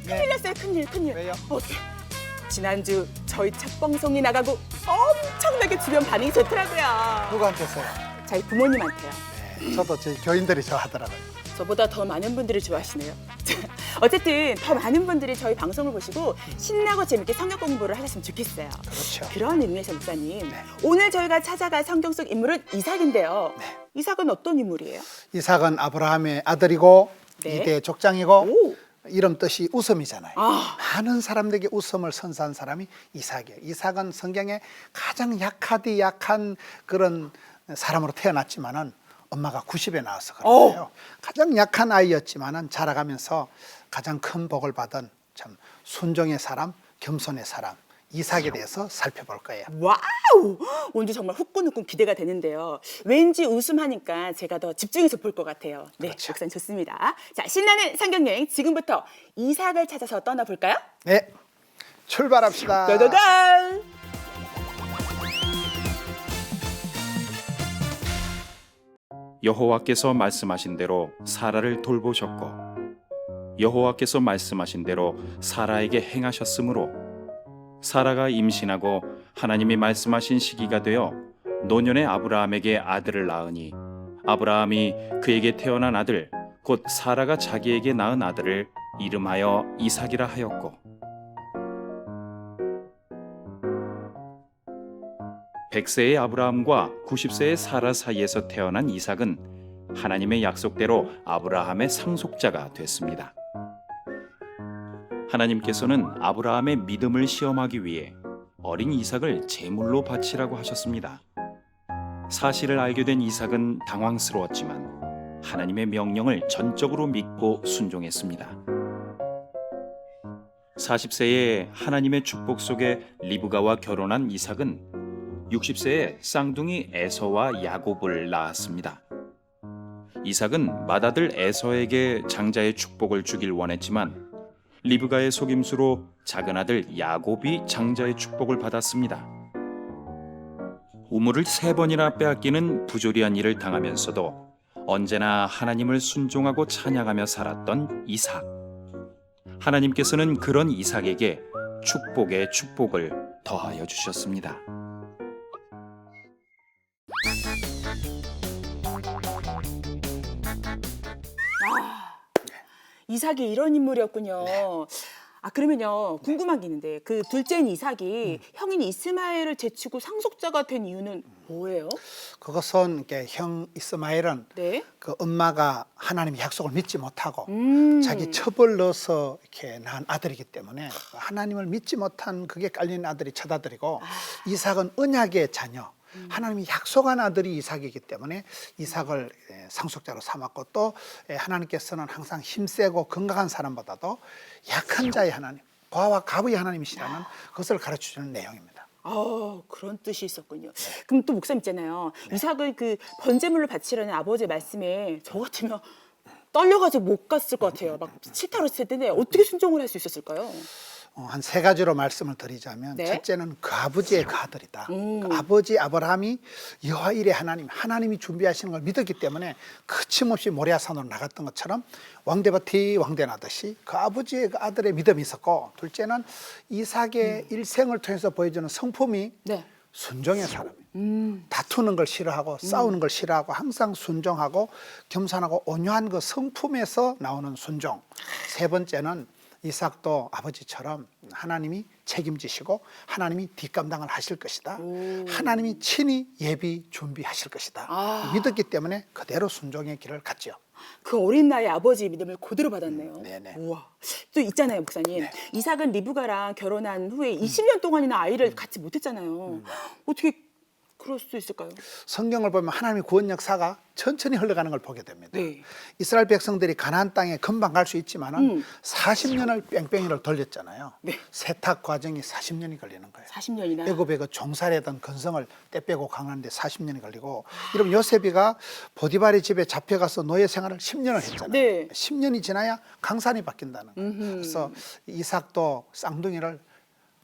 큰일 났어요. 큰일. 왜요? 어떻게? 지난주 저희 첫 방송이 나가고 엄청나게 주변 반응이 좋더라고요. 누구한테서요? 저희 부모님한테요. 네, 저도 저희 교인들이 좋아하더라고요. 저보다 더 많은 분들이 좋아하시네요. 어쨌든 더 많은 분들이 저희 방송을 보시고 신나고 재밌게 성경 공부를 하셨으면 좋겠어요. 그렇죠. 그런 의미에서 목사님, 네. 오늘 저희가 찾아갈 성경 속 인물은 이삭인데요. 네. 이삭은 어떤 인물이에요? 이삭은 아브라함의 아들이고 네. 이대 족장이고 오. 이름 뜻이 웃음이잖아요. 아. 많은 사람들에게 웃음을 선사한 사람이 이삭이에요. 이삭은 성경에 가장 약하디 약한 그런 사람으로 태어났지만은 엄마가 90에 나와서 그런 거예요. 가장 약한 아이였지만은 자라가면서 가장 큰 복을 받은 참 순종의 사람, 겸손의 사람 이삭에 대해서 살펴볼 거예요. 와우! 오늘 정말 후끈후끈 기대가 되는데요. 왠지 웃음하니까 제가 더 집중해서 볼 것 같아요. 네, 그렇죠. 목사님 좋습니다. 자, 신나는 성경여행 지금부터 이삭을 찾아서 떠나볼까요? 네, 출발합시다. 고고고! 여호와께서 말씀하신 대로 사라를 돌보셨고 여호와께서 말씀하신 대로 사라에게 행하셨으므로 사라가 임신하고 하나님이 말씀하신 시기가 되어 노년의 아브라함에게 아들을 낳으니 아브라함이 그에게 태어난 아들 곧 사라가 자기에게 낳은 아들을 이름하여 이삭이라 하였고 100세의 아브라함과 90세의 사라 사이에서 태어난 이삭은 하나님의 약속대로 아브라함의 상속자가 됐습니다. 하나님께서는 아브라함의 믿음을 시험하기 위해 어린 이삭을 제물로 바치라고 하셨습니다. 사실을 알게 된 이삭은 당황스러웠지만 하나님의 명령을 전적으로 믿고 순종했습니다. 40세에 하나님의 축복 속에 리브가와 결혼한 이삭은 60세에 쌍둥이 에서와 야곱을 낳았습니다. 이삭은 맏아들 에서에게 장자의 축복을 주길 원했지만 리브가의 속임수로 작은 아들 야곱이 장자의 축복을 받았습니다. 우물을 3번이나 빼앗기는 부조리한 일을 당하면서도 언제나 하나님을 순종하고 찬양하며 살았던 이삭. 하나님께서는 그런 이삭에게 축복의 축복을 더하여 주셨습니다. 이삭이 이런 인물이었군요. 아, 그러면요, 궁금한 게 있는데 그 둘째인 이삭이 형인 이스마엘을 제치고 상속자가 된 이유는 뭐예요? 그것은 이렇게 형 이스마엘은 네. 그 엄마가 하나님의 약속을 믿지 못하고 자기 첩을 넣어서 이렇게 낳은 아들이기 때문에 하나님을 믿지 못한 그게 깔린 아들이 첫 아들이고 이삭은 언약의 자녀. 하나님이 약속한 아들이 이삭이기 때문에 이삭을 상속자로 삼았고 또 하나님께서는 항상 힘세고 건강한 사람보다도 약한 자의 하나님, 과와 갑의 하나님이시라는 것을 가르쳐주는 내용입니다. 아, 그런 뜻이 있었군요. 그럼 또 목사님 있잖아요. 이삭을 그 번제물로 바치라는 아버지의 말씀에 저 같으면 떨려가지고 못 갔을 것 같아요. 막 싫다고 했을 텐데 어떻게 순종을 할 수 있었을까요? 한 3가지로 말씀을 드리자면 네. 첫째는 그 아버지의 그 아들이다. 그 아버지 아브라함이 여호와 일의 하나님이 준비하시는 걸 믿었기 때문에 거침없이 모리아산으로 나갔던 것처럼 왕대밭이 왕대나듯이 그 아버지의 그 아들의 믿음이 있었고 둘째는 이삭의 일생을 통해서 보여주는 성품이 네. 순종의 사람이에요. 다투는 걸 싫어하고 싸우는 걸 싫어하고 항상 순종하고 겸손하고 온유한 그 성품에서 나오는 순종. 3번째는 이삭도 아버지처럼 하나님이 책임지시고 하나님이 뒷감당을 하실 것이다. 하나님이 친히 예비 준비하실 것이다. 믿었기 때문에 그대로 순종의 길을 갔죠. 그 어린 나이에 아버지의 믿음을 그대로 받았네요. 네네. 우와. 또 있잖아요, 목사님. 네. 이삭은 리브가랑 결혼한 후에 20년 동안이나 아이를 갖지 못했잖아요. 어떻게 그럴 수 있을까요? 성경을 보면 하나님의 구원 역사가 천천히 흘러가는 걸 보게 됩니다. 네. 이스라엘 백성들이 가나안 땅에 금방 갈 수 있지만은 40년을 뺑뺑이를 돌렸잖아요. 네. 세탁 과정이 40년이 걸리는 거예요. 40년이나. 애굽의 그 종살이던 건성을 떼빼고 강하는데 40년이 걸리고 이러면 요셉이가 보디발의 집에 잡혀가서 노예 생활을 10년을 했잖아요. 네. 10년이 지나야 강산이 바뀐다는 거예요. 그래서 이삭도 쌍둥이를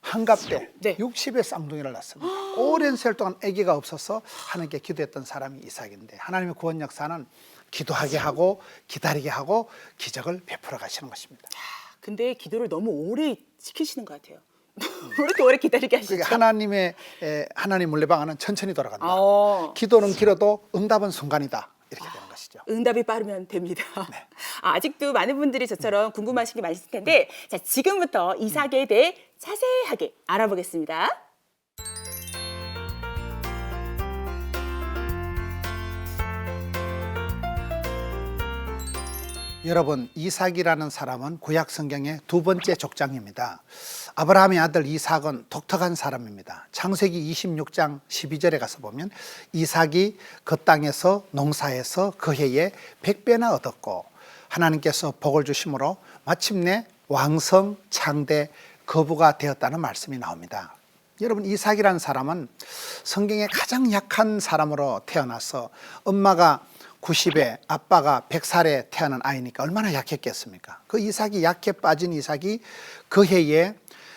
한갑 때 네. 60의 쌍둥이를 낳습니다. 오랜 세월 동안 아기가 없어서 하나님께 기도했던 사람이 이삭인데 하나님의 구원 역사는 기도하게 하고 기다리게 하고 기적을 베풀어 가시는 것입니다. 근데 기도를 너무 오래 시키시는 것 같아요. 왜 이렇게 오래 기다리게 하시죠? 그러니까 하나님 물레방아는 천천히 돌아간다. 어. 기도는 길어도 응답은 순간이다. 이렇게 되는 것이죠. 응답이 빠르면 됩니다. 아직도 많은 분들이 저처럼 궁금하신 게 많으실 텐데 자, 지금부터 이삭에 대해 자세하게 알아보겠습니다. 여러분, 이삭이라는 사람은 구약 성경의 두 번째 족장입니다. 아브라함의 아들 이삭은 독특한 사람입니다. 창세기 26장 12절에 가서 보면 이삭이 그 땅에서 농사해서 그 해에 100배나 얻었고 하나님께서 복을 주심으로 마침내 왕성 창대 거부가 되었다는 말씀이 나옵니다. 여러분, 이삭이라는 사람은 성경에 가장 약한 사람으로 태어나서 엄마가 90에 아빠가 100살에 태어난 아이니까 얼마나 약했겠습니까? 그 이삭이 약해 빠진 이삭이 그 해에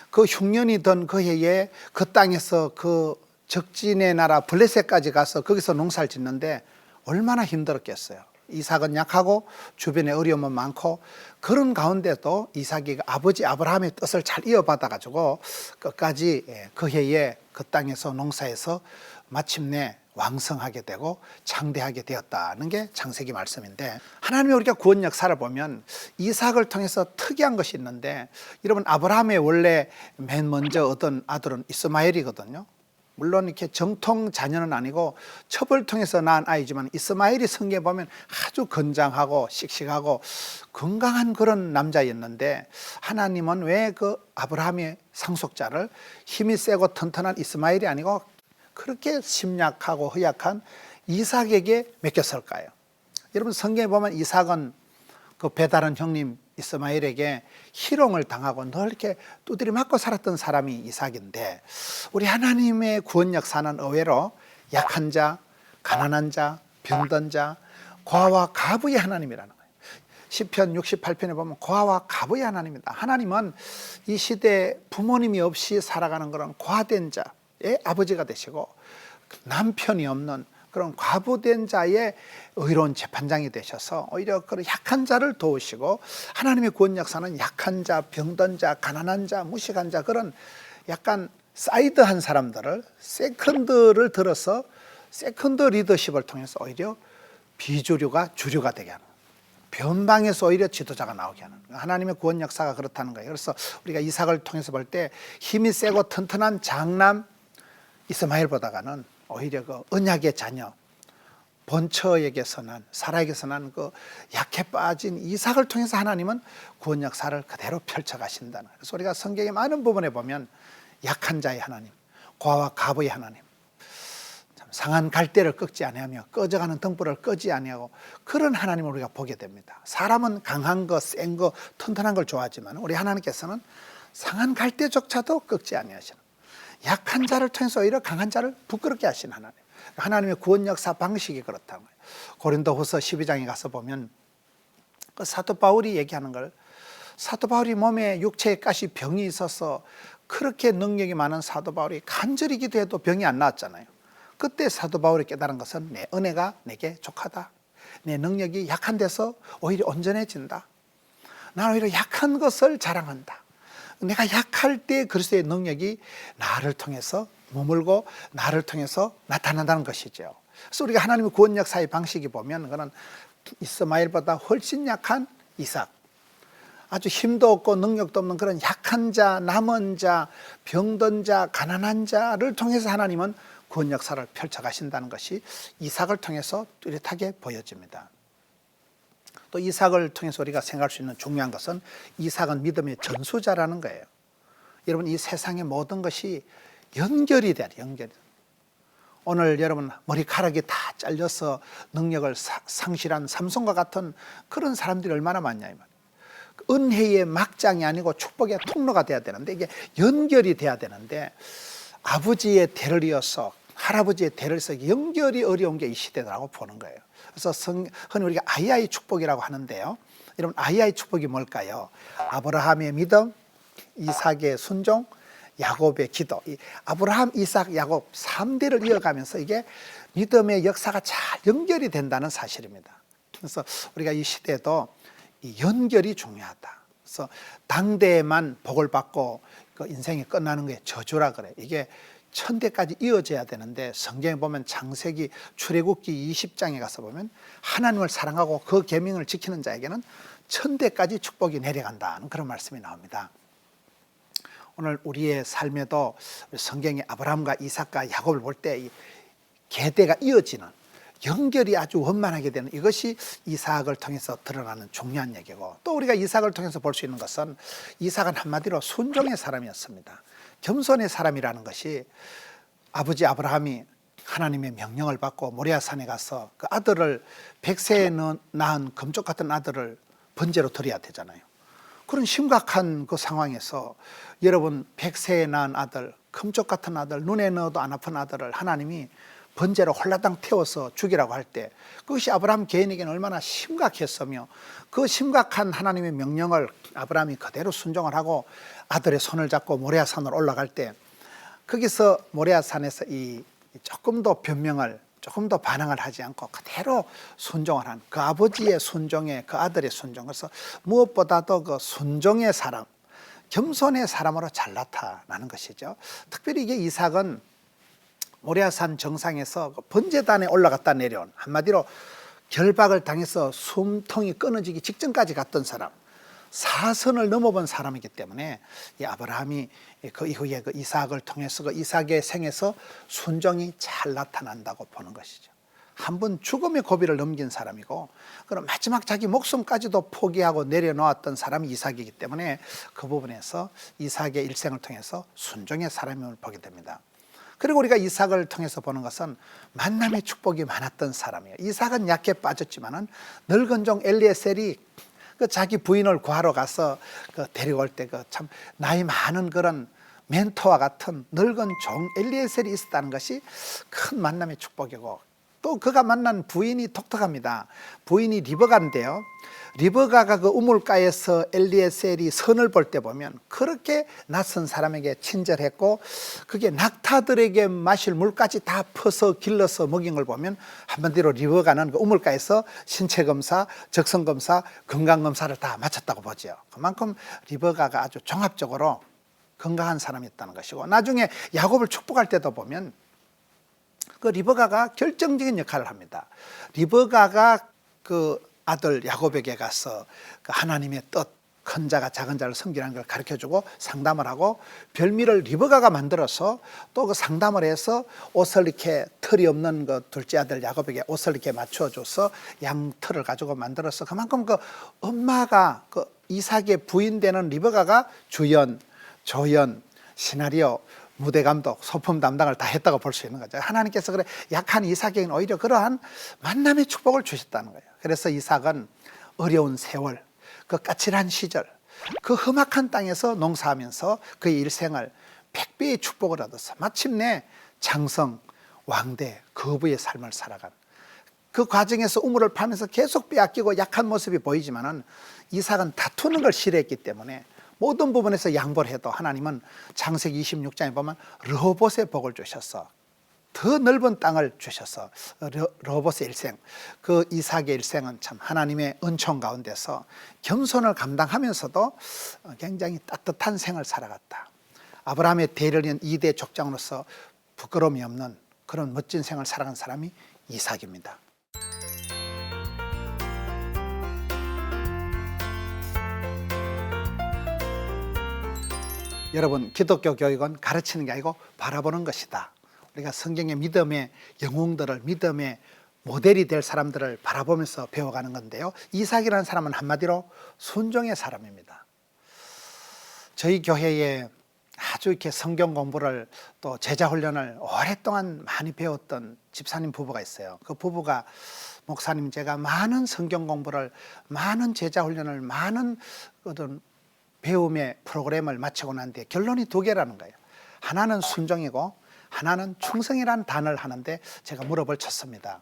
그 흉년이 든 그 해에 그 땅에서 그 적진의 나라 블레셋까지 가서 거기서 농사를 짓는데 얼마나 힘들었겠어요. 이삭은 약하고 주변에 어려움은 많고 그런 가운데도 이삭이 아버지 아브라함의 뜻을 잘 이어받아 가지고 끝까지 그 해에 그 땅에서 농사해서 마침내 왕성하게 되고 창대하게 되었다는 게 창세기 말씀인데, 하나님의 우리가 구원 역사를 보면 이삭을 통해서 특이한 것이 있는데, 여러분, 아브라함의 원래 맨 먼저 얻은 아들은 이스마엘이거든요. 물론 이렇게 정통 자녀는 아니고 첩을 통해서 낳은 아이지만 이스마엘이 성경에 보면 아주 건장하고 씩씩하고 건강한 그런 남자였는데, 하나님은 왜 그 아브라함의 상속자를 힘이 세고 튼튼한 이스마엘이 아니고 그렇게 심약하고 허약한 이삭에게 맡겼을까요? 여러분, 성경에 보면 이삭은 그 배다른 형님 이스마엘에게 희롱을 당하고 늘 이렇게 두드려 맞고 살았던 사람이 이삭인데, 우리 하나님의 구원 역사는 의외로 약한 자, 가난한 자, 병든 자, 고아와 가부의 하나님이라는 거예요. 시편 68편에 보면 고아와 가부의 하나님이다. 하나님은 이 시대에 부모님이 없이 살아가는 그런 고아된 자의 아버지가 되시고 남편이 없는 그런 과부된 자의 의로운 재판장이 되셔서 오히려 그런 약한 자를 도우시고, 하나님의 구원 역사는 약한 자, 병든 자, 가난한 자, 무식한 자, 그런 약간 사이드한 사람들을 세컨드를 들어서 세컨드 리더십을 통해서 오히려 비주류가 주류가 되게 하는, 변방에서 오히려 지도자가 나오게 하는 하나님의 구원 역사가 그렇다는 거예요. 그래서 우리가 이삭을 통해서 볼 때 힘이 세고 튼튼한 장남 이스마엘보다가는 오히려 그 언약의 자녀 본처에게서 난, 사라에게서 난 그 약해 빠진 이삭을 통해서 하나님은 구원 역사를 그대로 펼쳐 가신다는 거예요. 그래서 우리가 성경의 많은 부분에 보면 약한 자의 하나님, 고아와 가부의 하나님, 참 상한 갈대를 꺾지 아니하며 꺼져가는 등불을 끄지 아니하고 그런 하나님을 우리가 보게 됩니다. 사람은 강한 거, 센 거, 튼튼한 걸 좋아하지만 우리 하나님께서는 상한 갈대조차도 꺾지 아니하시는, 약한 자를 통해서 오히려 강한 자를 부끄럽게 하신 하나님. 하나님의 구원 역사 방식이 그렇다는 거예요. 고린도후서 12장에 가서 보면 그 사도 바울이 얘기하는 걸, 사도 바울이 몸에 육체에 가시 병이 있어서 그렇게 능력이 많은 사도 바울이 간절히 기도해도 병이 안 나았잖아요. 그때 사도 바울이 깨달은 것은 내 은혜가 내게 족하다. 내 능력이 약한 데서 오히려 온전해진다. 나는 오히려 약한 것을 자랑한다. 내가 약할 때 그리스도의 능력이 나를 통해서 머물고 나를 통해서 나타난다는 것이죠. 그래서 우리가 하나님의 구원 역사의 방식이 보면 그는 이스마엘보다 훨씬 약한 이삭, 아주 힘도 없고 능력도 없는 그런 약한 자, 남은 자, 병든 자, 가난한 자를 통해서 하나님은 구원 역사를 펼쳐 가신다는 것이 이삭을 통해서 뚜렷하게 보여집니다. 또 이삭을 통해서 우리가 생각할 수 있는 중요한 것은 이삭은 믿음의 전수자라는 거예요. 여러분, 이 세상의 모든 것이 연결이 돼야 돼요. 연결이. 오늘 여러분 머리카락이 다 잘려서 능력을 상실한 삼손과 같은 그런 사람들이 얼마나 많냐 이 말이에요. 은혜의 막장이 아니고 축복의 통로가 돼야 되는데, 이게 연결이 돼야 되는데 아버지의 대를 이어서 할아버지의 대를 이어서 연결이 어려운 게 이 시대라고 보는 거예요. 그래서 흔히 우리가 아이아이 축복이라고 하는데요. 여러분, 아이아이 축복이 뭘까요? 아브라함의 믿음, 이삭의 순종, 야곱의 기도. 이 아브라함, 이삭, 야곱 3대를 이어가면서 이게 믿음의 역사가 잘 연결이 된다는 사실입니다. 그래서 우리가 이 시대에도 이 연결이 중요하다. 그래서 당대에만 복을 받고 그 인생이 끝나는 게 저주라 그래. 이게 천대까지 이어져야 되는데 성경에 보면 창세기 출애굽기 20장에 가서 보면 하나님을 사랑하고 그 계명을 지키는 자에게는 천대까지 축복이 내려간다는 그런 말씀이 나옵니다. 오늘 우리의 삶에도 성경의 아브라함과 이삭과 야곱을 볼 때 이 계대가 이어지는 연결이 아주 원만하게 되는 이것이 이삭을 통해서 드러나는 중요한 얘기고, 또 우리가 이삭을 통해서 볼 수 있는 것은 이삭은 한마디로 순종의 사람이었습니다. 겸손의 사람이라는 것이, 아버지 아브라함이 하나님의 명령을 받고 모리아산에 가서 그 아들을 100세에 낳은 금쪽 같은 아들을 번제로 드려야 되잖아요. 그런 심각한 그 상황에서 여러분 100세에 낳은 아들, 금쪽 같은 아들, 눈에 넣어도 안 아픈 아들을 하나님이 번제로 홀라당 태워서 죽이라고 할 때 그것이 아브라함 개인에게는 얼마나 심각했으며, 그 심각한 하나님의 명령을 아브라함이 그대로 순종을 하고 아들의 손을 잡고 모리아산으로 올라갈 때, 거기서 모리아산에서 이 조금 더 변명을, 조금 더 반항을 하지 않고 그대로 순종을 한 그 아버지의 순종에 그 아들의 순종, 그래서 무엇보다도 그 순종의 사람, 겸손의 사람으로 잘 나타나는 것이죠. 특별히 이게 이삭은 모리아산 정상에서 번제단에 올라갔다 내려온, 한마디로 결박을 당해서 숨통이 끊어지기 직전까지 갔던 사람, 사선을 넘어본 사람이기 때문에 이 아브라함이 그 이후에 그 이삭을 통해서 그 이삭의 생에서 순종이 잘 나타난다고 보는 것이죠. 한 번 죽음의 고비를 넘긴 사람이고, 그럼 마지막 자기 목숨까지도 포기하고 내려놓았던 사람이 이삭이기 때문에 그 부분에서 이삭의 일생을 통해서 순종의 사람임을 보게 됩니다. 그리고 우리가 이삭을 통해서 보는 것은 만남의 축복이 많았던 사람이에요. 이삭은 약해 빠졌지만은 늙은 종 엘리에셀이 그 자기 부인을 구하러 가서 그 데리고 올 때 그 참 나이 많은 그런 멘토와 같은 늙은 종 엘리에셀이 있었다는 것이 큰 만남의 축복이고, 또 그가 만난 부인이 독특합니다. 부인이 리버가인데요. 리버가가 그 우물가에서 엘리에셀이 선을 볼 때 보면 그렇게 낯선 사람에게 친절했고, 그게 낙타들에게 마실 물까지 다 퍼서 길러서 먹인 걸 보면 한마디로 리버가는 그 우물가에서 신체 검사, 적성 검사, 건강 검사를 다 마쳤다고 보죠. 그만큼 리버가가 아주 종합적으로 건강한 사람이었다는 것이고, 나중에 야곱을 축복할 때도 보면 그 리버가가 결정적인 역할을 합니다. 리버가가 그 아들 야곱에게 가서 그 하나님의 뜻, 큰 자가 작은 자를 섬기라는 걸 가르쳐주고 상담을 하고, 별미를 리버가가 만들어서 또 그 상담을 해서 옷을 이렇게 털이 없는 그 둘째 아들 야곱에게 옷을 이렇게 맞춰줘서 양털을 가지고 만들어서, 그만큼 그 엄마가 그 이삭의 부인 되는 리버가가 주연, 조연, 시나리오, 무대 감독, 소품 담당을 다 했다고 볼 수 있는 거죠. 하나님께서 그래 약한 이삭에게는 오히려 그러한 만남의 축복을 주셨다는 거예요. 그래서 이삭은 어려운 세월, 그 까칠한 시절, 그 험악한 땅에서 농사하면서 그의 일생을 100배의 축복을 얻어서 마침내 장성, 왕대, 거부의 삶을 살아간, 그 과정에서 우물을 파면서 계속 빼앗기고 약한 모습이 보이지만은 이삭은 다투는 걸 싫어했기 때문에 모든 부분에서 양보를 해도 하나님은 창세기 26장에 보면 르호봇의 복을 주셔서 더 넓은 땅을 주셔서 르호봇의 일생, 그 이삭의 일생은 참 하나님의 은총 가운데서 겸손을 감당하면서도 굉장히 따뜻한 생을 살아갔다. 아브라함의 대를 이은 2대 족장으로서 부끄러움이 없는 그런 멋진 생을 살아간 사람이 이삭입니다. 여러분, 기독교 교육은 가르치는 게 아니고 바라보는 것이다. 우리가 성경의 믿음의 영웅들을, 믿음의 모델이 될 사람들을 바라보면서 배워가는 건데요, 이삭이라는 사람은 한마디로 순종의 사람입니다. 저희 교회에 아주 이렇게 성경 공부를 또 제자 훈련을 오랫동안 많이 배웠던 집사님 부부가 있어요. 그 부부가, 목사님, 제가 많은 성경 공부를, 많은 제자 훈련을, 많은 어떤 배움의 프로그램을 마치고 난 뒤에 결론이 두 개라는 거예요. 하나는 순종이고 하나는 충성이라는 단어를 하는데 제가 무릎을 쳤습니다.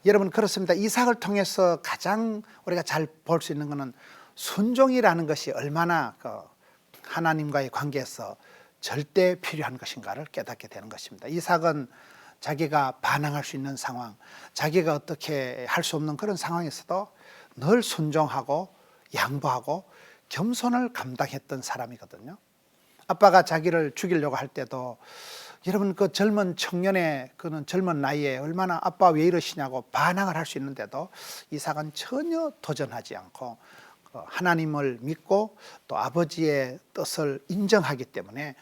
여러분, 그렇습니다. 이삭을 통해서 가장 우리가 잘 볼 수 있는 것은 순종이라는 것이 얼마나 그 하나님과의 관계에서 절대 필요한 것인가를 깨닫게 되는 것입니다. 이삭은 자기가 반항할 수 있는 상황, 자기가 어떻게 할 수 없는 그런 상황에서도 늘 순종하고 양보하고 겸손을 감당했던 사람이거든요. 아빠가 자기를 죽이려고 할 때도 여러분 그 젊은 청년의 그는 젊은 나이에 얼마나 아빠 왜 이러시냐고 반항을 할 수 있는데도 이삭은 전혀 도전하지 않고 하나님을 믿고 또 아버지의 뜻을 인정하기 때문에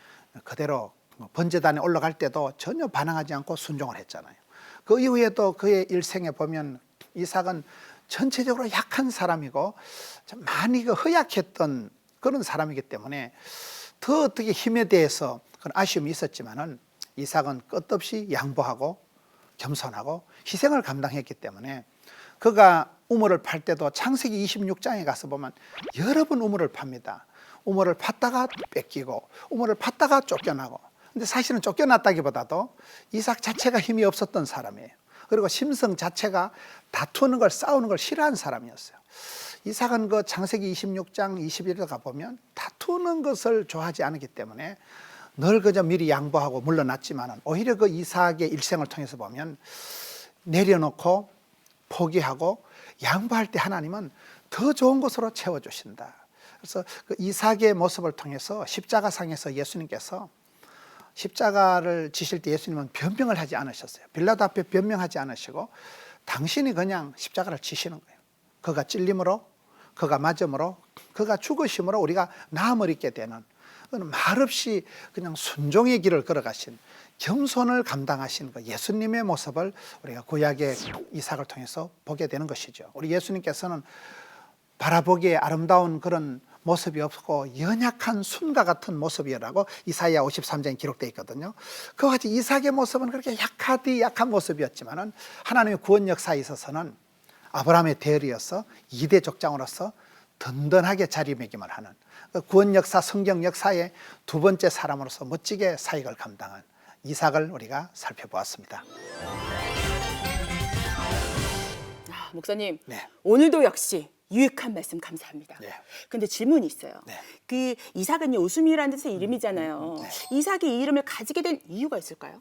그대로 번제단에 올라갈 때도 전혀 반항하지 않고 순종을 했잖아요. 그 이후에도 그의 일생에 보면 이삭은 전체적으로 약한 사람이고 좀 많이 허약했던 그런 사람이기 때문에 더 어떻게 힘에 대해서 그런 아쉬움이 있었지만은 이삭은 끝없이 양보하고 겸손하고 희생을 감당했기 때문에 그가 우물을 팔 때도 창세기 26장에 가서 보면 여러 번 우물을 팝니다. 우물을 팠다가 뺏기고 우물을 팠다가 쫓겨나고, 근데 사실은 쫓겨났다기보다도 이삭 자체가 힘이 없었던 사람이에요. 그리고 심성 자체가 다투는 걸, 싸우는 걸 싫어하는 사람이었어요. 이삭은 그 창세기 26장 21절 가보면 다투는 것을 좋아하지 않기 때문에 늘 그저 미리 양보하고 물러났지만 오히려 그 이삭의 일생을 통해서 보면 내려놓고 포기하고 양보할 때 하나님은 더 좋은 것으로 채워주신다. 그래서 그 이삭의 모습을 통해서 십자가상에서 예수님께서 십자가를 지실 때 예수님은 변명을 하지 않으셨어요. 빌라도 앞에 변명하지 않으시고 당신이 그냥 십자가를 지시는 거예요. 그가 찔림으로, 그가 맞음으로, 그가 죽으심으로 우리가 나음을 입게 되는, 말없이 그냥 순종의 길을 걸어가신, 겸손을 감당하신 그 예수님의 모습을 우리가 구약의 이삭을 통해서 보게 되는 것이죠. 우리 예수님께서는 바라보기에 아름다운 그런 모습이 없고 연약한 순과 같은 모습이라고 이사야 53장에 기록되어 있거든요. 그와 같이 이삭의 모습은 그렇게 약한 모습이었지만은 하나님의 구원 역사에 있어서는 아브라함의 대열이어서 2대 족장으로서 든든하게 자리매김을 하는 구원 역사, 성경 역사의 두 번째 사람으로서 멋지게 사역을 감당한 이삭을 우리가 살펴보았습니다. 목사님, 네. 오늘도 역시 유익한 말씀 감사합니다. 네. 근데 질문이 있어요. 네. 그 이삭은요, 웃음이라는 뜻의 이름이잖아요. 네. 이삭이 이 이름을 가지게 된 이유가 있을까요?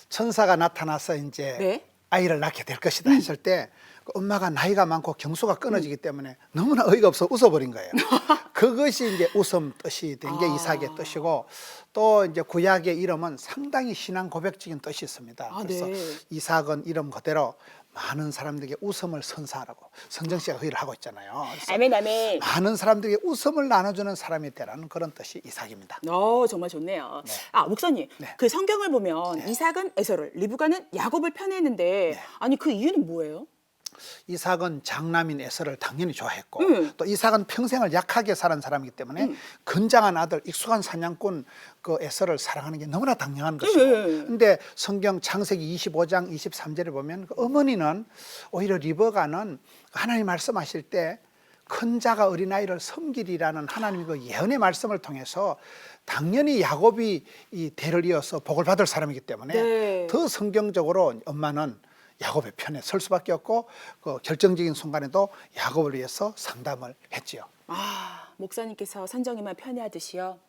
천사가 나타나서 이제 네. 아이를 낳게 될 것이다 했을 때 엄마가 나이가 많고 경수가 끊어지기 때문에 너무나 어이가 없어 웃어버린 거예요. 그것이 이제 웃음 뜻이 된 게 이삭의 뜻이고, 또 이제 구약의 이름은 상당히 신앙 고백적인 뜻이 있습니다. 그래서 네. 이삭은 이름 그대로 많은 사람들에게 웃음을 선사하라고 성정씨가 그 일을 하고 있잖아요. 그래서 아멘, 아멘. 많은 사람들에게 웃음을 나눠주는 사람이 되라는 그런 뜻이 이삭입니다. 정말 좋네요. 네. 목사님, 네. 그 성경을 보면 이삭은 에서를, 리브가는 야곱을 편애했는데 네. 아니 그 이유는 뭐예요? 이삭은 장남인 에서를 당연히 좋아했고 또 이삭은 평생을 약하게 살은 사람이기 때문에 건장한 아들, 익숙한 사냥꾼 그 에서를 사랑하는 게 너무나 당연한 것이고, 근데 성경 창세기 25장 23절에 보면 그 어머니는 오히려 리브가는 하나님 말씀하실 때 큰 자가 어린아이를 섬기리라는 하나님의 그 예언의 말씀을 통해서 당연히 야곱이 이 대를 이어서 복을 받을 사람이기 때문에 네. 더 성경적으로 엄마는 야곱의 편에 설 수밖에 없고 그 결정적인 순간에도 야곱을 위해서 상담을 했지요. 목사님께서 선정이만 편애하듯이요.